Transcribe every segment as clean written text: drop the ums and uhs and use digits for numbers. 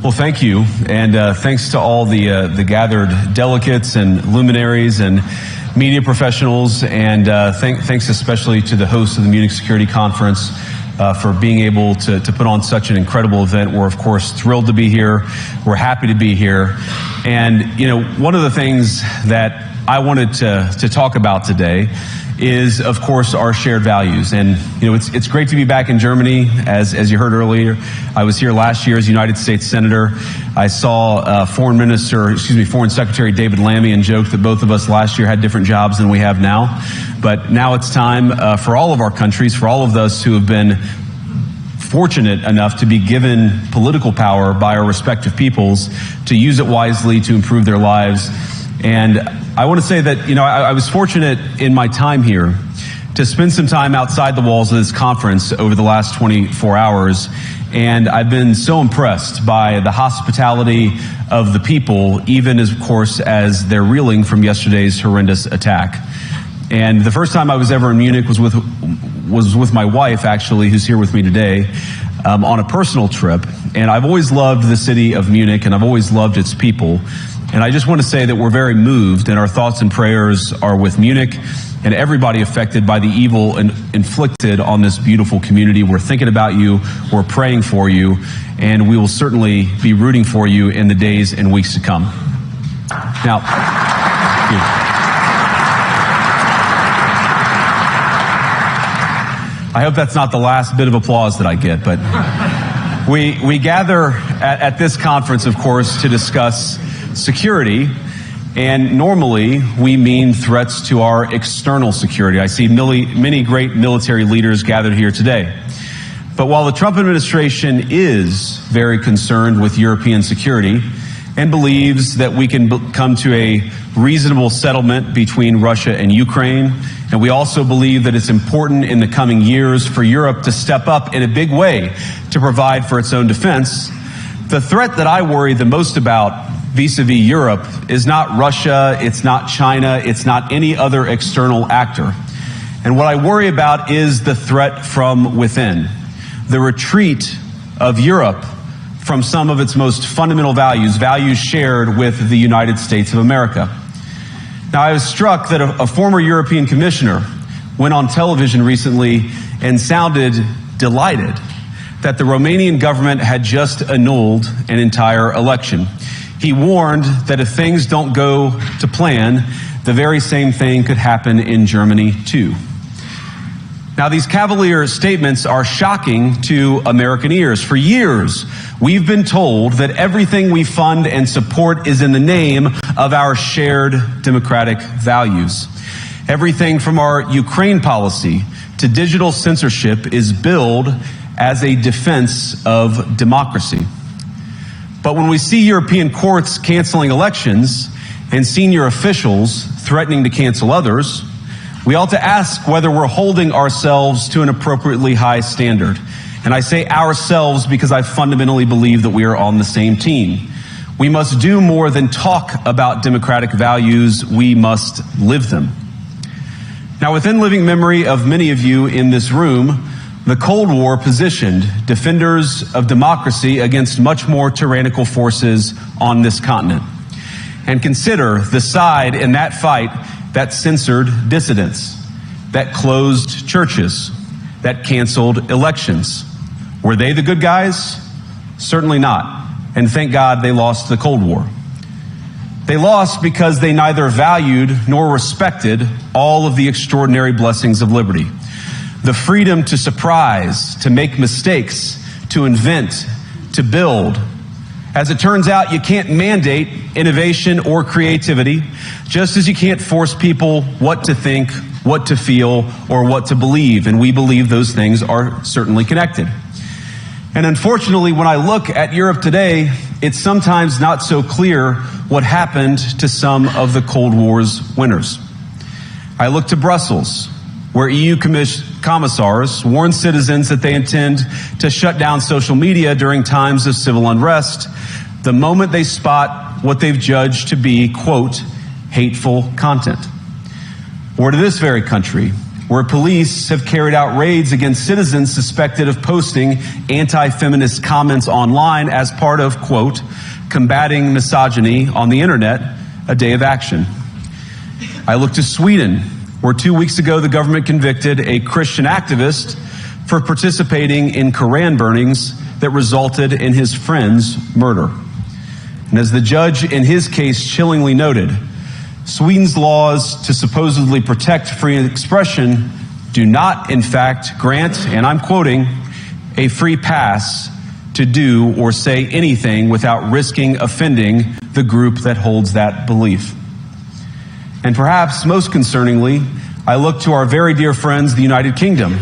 Well, thank you, and thanks to all the gathered delegates and luminaries and media professionals, and thanks especially to the hosts of the Munich Security Conference for being able to put on such an incredible event. We're, of course, thrilled to be here. We're happy to be here. And, you know, one of the things that I wanted to talk about today is, of course, our shared values. And, you know, it's great to be back in Germany. As you heard earlier, I was here last year as United States Senator. I saw Foreign Secretary David Lammy, and joked that both of us last year had different jobs than we have now. But now it's time for all of our countries, for all of us who have been fortunate enough to be given political power by our respective peoples, to use it wisely to improve their lives. And I want to say that, you know, I was fortunate in my time here to spend some time outside the walls of this conference over the last 24 hours. And I've been so impressed by the hospitality of the people, even as, of course, as they're reeling from yesterday's horrendous attack. And the first time I was ever in Munich was with my wife, actually, who's here with me today, on a personal trip. And I've always loved the city of Munich, and I've always loved its people. And I just want to say that we're very moved, and our thoughts and prayers are with Munich and everybody affected by the evil inflicted on this beautiful community. We're thinking about you, we're praying for you, and we will certainly be rooting for you in the days and weeks to come. Now, I hope that's not the last bit of applause that I get, but we gather at this conference, of course, to discuss security, and normally we mean threats to our external security. I see many great military leaders gathered here today. But while the Trump administration is very concerned with European security and believes that we can come to a reasonable settlement between Russia and Ukraine, and we also believe that it's important in the coming years for Europe to step up in a big way to provide for its own defense, the threat that I worry the most about vis-a-vis Europe is not Russia, it's not China, it's not any other external actor. And what I worry about is the threat from within, the retreat of Europe from some of its most fundamental values shared with the United States of America. Now, I was struck that a former European commissioner went on television recently and sounded delighted that the Romanian government had just annulled an entire election. He warned that if things don't go to plan, the very same thing could happen in Germany too. Now, these cavalier statements are shocking to American ears. For years, we've been told that everything we fund and support is in the name of our shared democratic values. Everything from our Ukraine policy to digital censorship is billed as a defense of democracy. But when we see European courts canceling elections and senior officials threatening to cancel others, we ought to ask whether we're holding ourselves to an appropriately high standard. And I say ourselves because I fundamentally believe that we are on the same team. We must do more than talk about democratic values, we must live them. Now, within living memory of many of you in this room, the Cold War positioned defenders of democracy against much more tyrannical forces on this continent. And consider the side in that fight that censored dissidents, that closed churches, that canceled elections. Were they the good guys? Certainly not. And thank God they lost the Cold War. They lost because they neither valued nor respected all of the extraordinary blessings of liberty. The freedom to surprise, to make mistakes, to invent, to build. As it turns out, you can't mandate innovation or creativity, just as you can't force people what to think, what to feel, or what to believe. And we believe those things are certainly connected. And unfortunately, when I look at Europe today, it's sometimes not so clear what happened to some of the Cold War's winners. I look to Brussels, where EU commissars warn citizens that they intend to shut down social media during times of civil unrest the moment they spot what they've judged to be, quote, hateful content. Or to this very country, where police have carried out raids against citizens suspected of posting anti-feminist comments online as part of, quote, combating misogyny on the internet, a day of action. I look to Sweden, where 2 weeks ago the government convicted a Christian activist for participating in Koran burnings that resulted in his friend's murder. And as the judge in his case chillingly noted, Sweden's laws to supposedly protect free expression do not, in fact, grant, and I'm quoting, a free pass to do or say anything without risking offending the group that holds that belief. And perhaps most concerningly, I look to our very dear friends, the United Kingdom,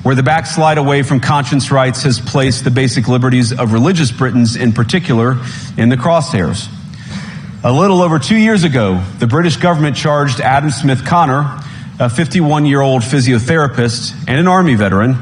where the backslide away from conscience rights has placed the basic liberties of religious Britons in particular in the crosshairs. A little over 2 years ago, the British government charged Adam Smith Connor, a 51-year-old physiotherapist and an Army veteran,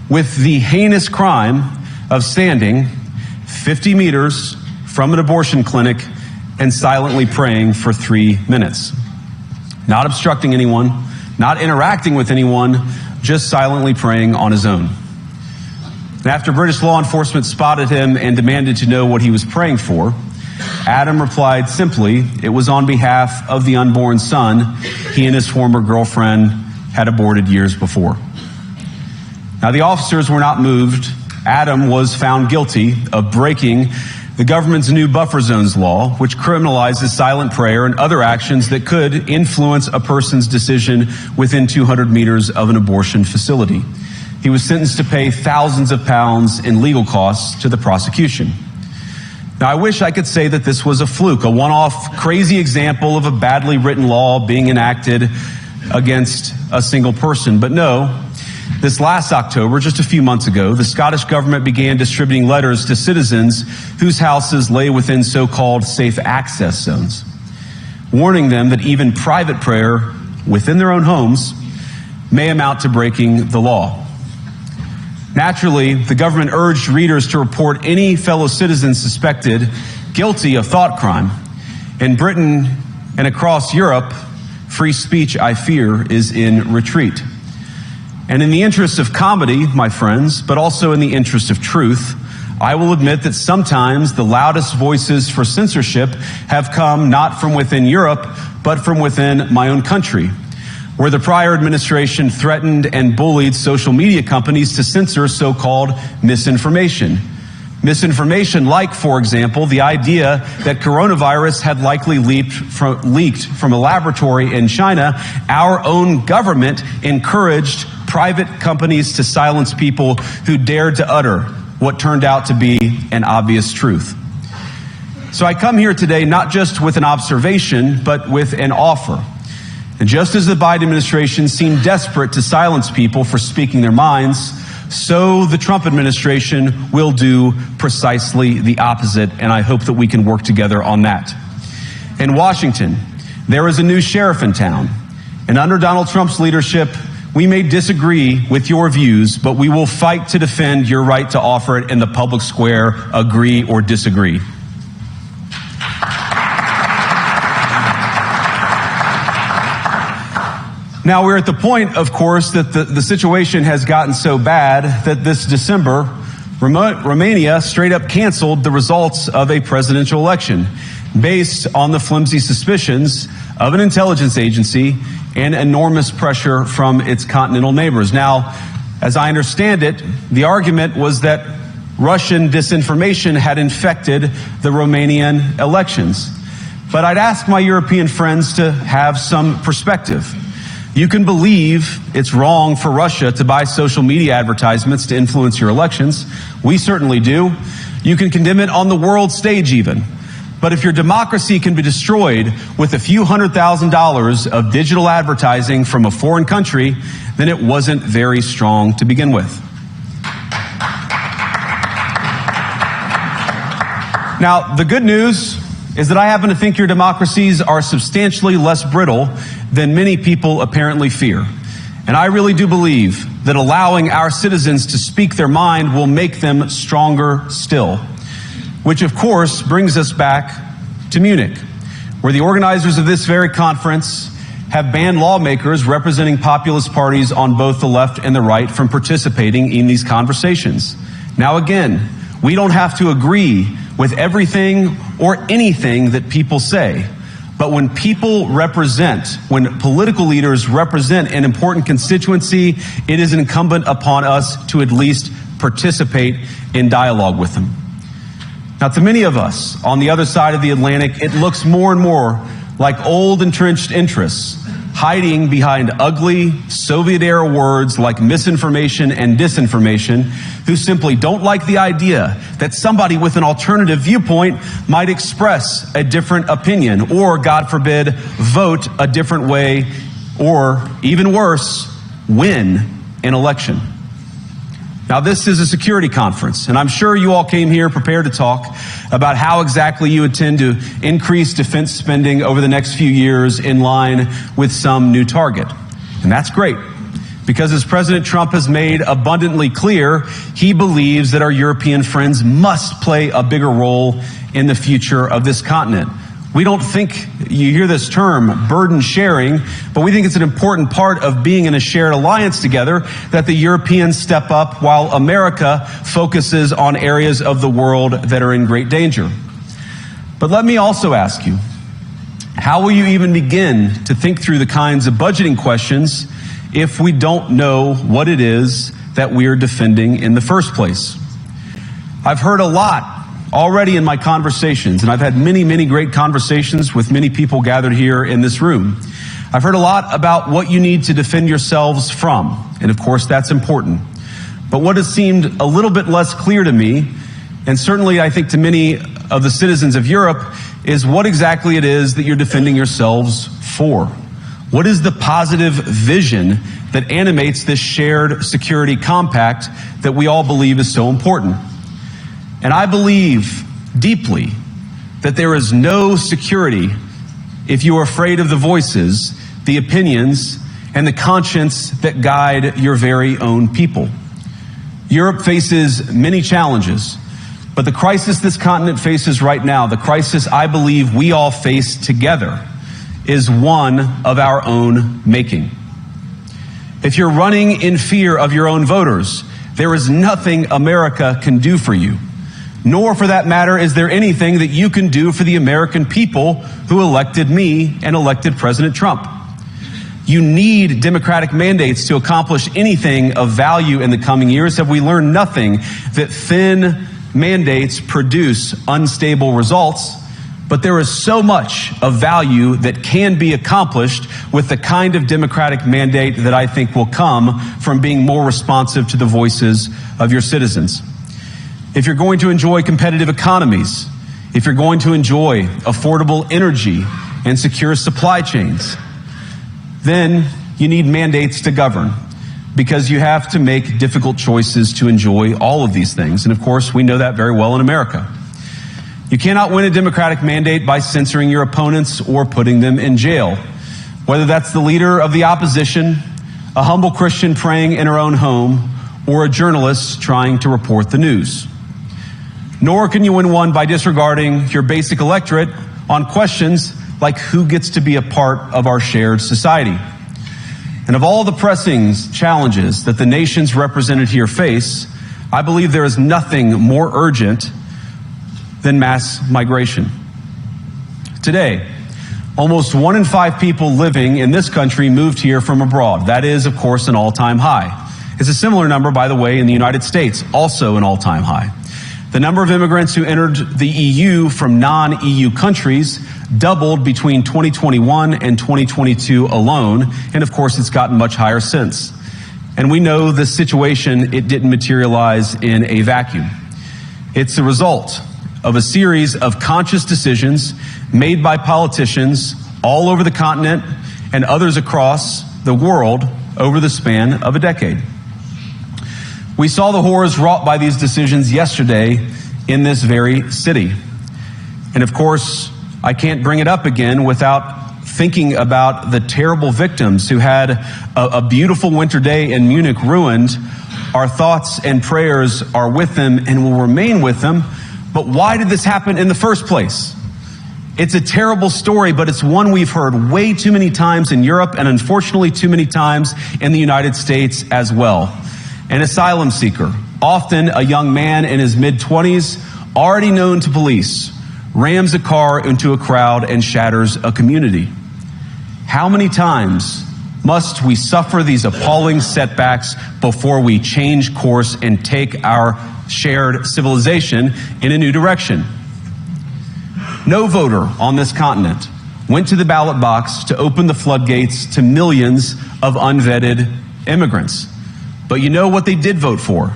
with the heinous crime of standing 50 meters from an abortion clinic and silently praying for 3 minutes. Not obstructing anyone, not interacting with anyone, just silently praying on his own. And after British law enforcement spotted him and demanded to know what he was praying for, Adam replied simply, it was on behalf of the unborn son he and his former girlfriend had aborted years before. Now, the officers were not moved. Adam was found guilty of breaking the government's new buffer zones law, which criminalizes silent prayer and other actions that could influence a person's decision within 200 meters of an abortion facility. He was sentenced to pay thousands of pounds in legal costs to the prosecution. Now, I wish I could say that this was a fluke, a one-off crazy example of a badly written law being enacted against a single person. But no, this last October, just a few months ago, the Scottish government began distributing letters to citizens whose houses lay within so-called safe access zones, warning them that even private prayer within their own homes may amount to breaking the law. Naturally, the government urged readers to report any fellow citizens suspected guilty of thought crime. In Britain and across Europe, free speech, I fear, is in retreat. And in the interest of comedy, my friends, but also in the interest of truth, I will admit that sometimes the loudest voices for censorship have come not from within Europe, but from within my own country, where the prior administration threatened and bullied social media companies to censor so-called misinformation. Misinformation like, for example, the idea that coronavirus had likely leaked from a laboratory in China. Our own government encouraged private companies to silence people who dared to utter what turned out to be an obvious truth. So I come here today not just with an observation, but with an offer. And just as the Biden administration seemed desperate to silence people for speaking their minds, so the Trump administration will do precisely the opposite, and I hope that we can work together on that. In Washington, there is a new sheriff in town, and under Donald Trump's leadership, we may disagree with your views, but we will fight to defend your right to offer it in the public square, agree or disagree. Now, we're at the point, of course, that the situation has gotten so bad that this December, Romania straight up canceled the results of a presidential election based on the flimsy suspicions of an intelligence agency and enormous pressure from its continental neighbors. Now, as I understand it, the argument was that Russian disinformation had infected the Romanian elections. But I'd ask my European friends to have some perspective. You can believe it's wrong for Russia to buy social media advertisements to influence your elections. We certainly do. You can condemn it on the world stage even. But if your democracy can be destroyed with a few $100,000 of digital advertising from a foreign country, then it wasn't very strong to begin with. Now, the good news is that I happen to think your democracies are substantially less brittle than many people apparently fear. And I really do believe that allowing our citizens to speak their mind will make them stronger still. Which, of course, brings us back to Munich, where the organizers of this very conference have banned lawmakers representing populist parties on both the left and the right from participating in these conversations. Now again, we don't have to agree with everything or anything that people say. But when political leaders represent an important constituency, it is incumbent upon us to at least participate in dialogue with them. Now, to many of us on the other side of the Atlantic, it looks more and more like old entrenched interests hiding behind ugly Soviet-era words like misinformation and disinformation, who simply don't like the idea that somebody with an alternative viewpoint might express a different opinion or, God forbid, vote a different way or, even worse, win an election. Now, this is a security conference, and I'm sure you all came here prepared to talk about how exactly you intend to increase defense spending over the next few years in line with some new target. And that's great, because as President Trump has made abundantly clear, he believes that our European friends must play a bigger role in the future of this continent. We don't think, you hear this term, burden sharing, but we think it's an important part of being in a shared alliance together that the Europeans step up while America focuses on areas of the world that are in great danger. But let me also ask you, how will you even begin to think through the kinds of budgeting questions if we don't know what it is that we are defending in the first place? I've heard a lot already in my conversations, and I've had many, many great conversations with many people gathered here in this room. I've heard a lot about what you need to defend yourselves from, and of course that's important. But what has seemed a little bit less clear to me, and certainly I think to many of the citizens of Europe, is what exactly it is that you're defending yourselves for. What is the positive vision that animates this shared security compact that we all believe is so important? And I believe deeply that there is no security if you are afraid of the voices, the opinions, and the conscience that guide your very own people. Europe faces many challenges, but the crisis this continent faces right now, the crisis I believe we all face together, is one of our own making. If you're running in fear of your own voters, there is nothing America can do for you. Nor, for that matter, is there anything that you can do for the American people who elected me and elected President Trump. You need democratic mandates to accomplish anything of value in the coming years. Have we learned nothing that thin mandates produce unstable results? But there is so much of value that can be accomplished with the kind of democratic mandate that I think will come from being more responsive to the voices of your citizens. If you're going to enjoy competitive economies, if you're going to enjoy affordable energy and secure supply chains, then you need mandates to govern, because you have to make difficult choices to enjoy all of these things. And of course, we know that very well in America. You cannot win a democratic mandate by censoring your opponents or putting them in jail, whether that's the leader of the opposition, a humble Christian praying in her own home, or a journalist trying to report the news. Nor can you win one by disregarding your basic electorate on questions like who gets to be a part of our shared society. And of all the pressing challenges that the nations represented here face, I believe there is nothing more urgent than mass migration. Today, almost 1 in 5 people living in this country moved here from abroad. That is, of course, an all-time high. It's a similar number, by the way, in the United States, also an all-time high. The number of immigrants who entered the EU from non-EU countries doubled between 2021 and 2022 alone, and of course it's gotten much higher since. And we know the situation, it didn't materialize in a vacuum. It's the result of a series of conscious decisions made by politicians all over the continent and others across the world over the span of a decade. We saw the horrors wrought by these decisions yesterday in this very city. And of course, I can't bring it up again without thinking about the terrible victims who had a beautiful winter day in Munich ruined. Our thoughts and prayers are with them and will remain with them. But why did this happen in the first place? It's a terrible story, but it's one we've heard way too many times in Europe and unfortunately too many times in the United States as well. An asylum seeker, often a young man in his mid-20s, already known to police, rams a car into a crowd and shatters a community. How many times must we suffer these appalling setbacks before we change course and take our shared civilization in a new direction? No voter on this continent went to the ballot box to open the floodgates to millions of unvetted immigrants. But you know what they did vote for?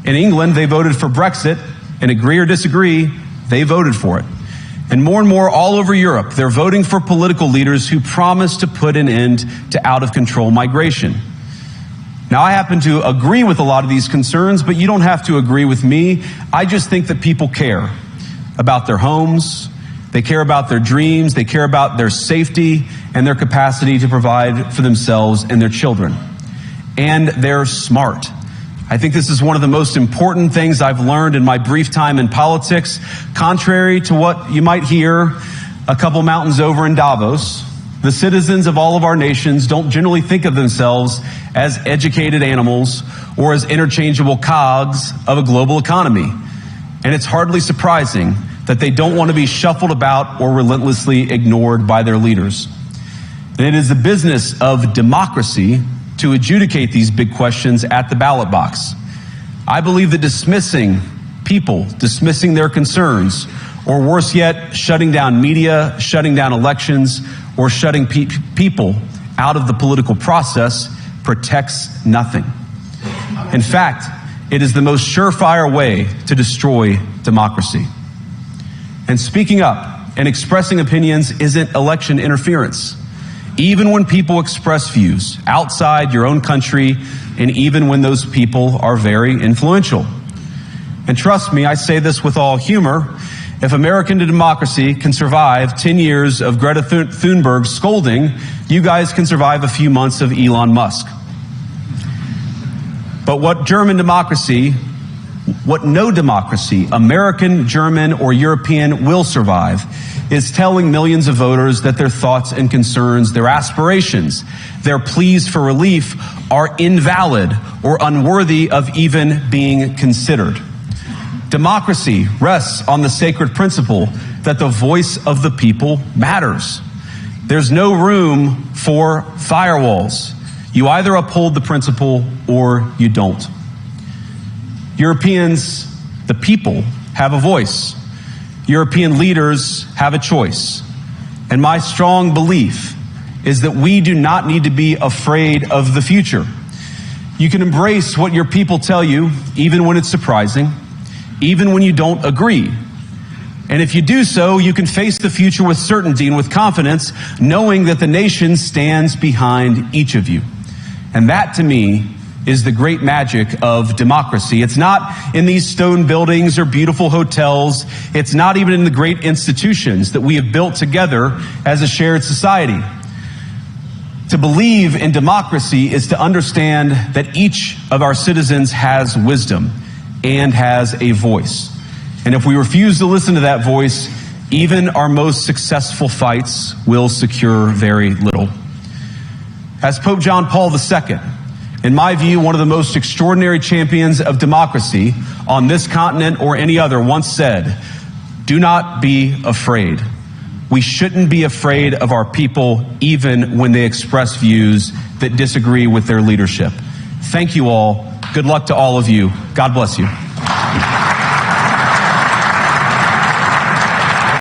In England, they voted for Brexit, and agree or disagree, they voted for it. And more all over Europe, they're voting for political leaders who promise to put an end to out-of-control migration. Now, I happen to agree with a lot of these concerns, but you don't have to agree with me. I just think that people care about their homes, they care about their dreams, they care about their safety and their capacity to provide for themselves and their children. And they're smart. I think this is one of the most important things I've learned in my brief time in politics. Contrary to what you might hear a couple mountains over in Davos, the citizens of all of our nations don't generally think of themselves as educated animals or as interchangeable cogs of a global economy. And it's hardly surprising that they don't want to be shuffled about or relentlessly ignored by their leaders. And it is the business of democracy to adjudicate these big questions at the ballot box. I believe that dismissing people, dismissing their concerns, or worse yet, shutting down media, shutting down elections, or shutting people out of the political process protects nothing. In fact, it is the most surefire way to destroy democracy. And speaking up and expressing opinions isn't election interference. Even when people express views outside your own country, and even when those people are very influential. And trust me, I say this with all humor, if American democracy can survive 10 years of Greta Thunberg scolding, you guys can survive a few months of Elon Musk. But what no democracy, American, German, or European, will survive is telling millions of voters that their thoughts and concerns, their aspirations, their pleas for relief are invalid or unworthy of even being considered. Democracy rests on the sacred principle that the voice of the people matters. There's no room for firewalls. You either uphold the principle or you don't. Europeans, the people, have a voice. European leaders have a choice. And my strong belief is that we do not need to be afraid of the future. You can embrace what your people tell you, even when it's surprising, even when you don't agree. And if you do so, you can face the future with certainty and with confidence, knowing that the nation stands behind each of you. And that, to me, is the great magic of democracy. It's not in these stone buildings or beautiful hotels. It's not even in the great institutions that we have built together as a shared society. To believe in democracy is to understand that each of our citizens has wisdom and has a voice. And if we refuse to listen to that voice, even our most successful fights will secure very little. As Pope John Paul II, in my view, one of the most extraordinary champions of democracy on this continent or any other, once said, "Do not be afraid." We shouldn't be afraid of our people, even when they express views that disagree with their leadership. Thank you all. Good luck to all of you. God bless you.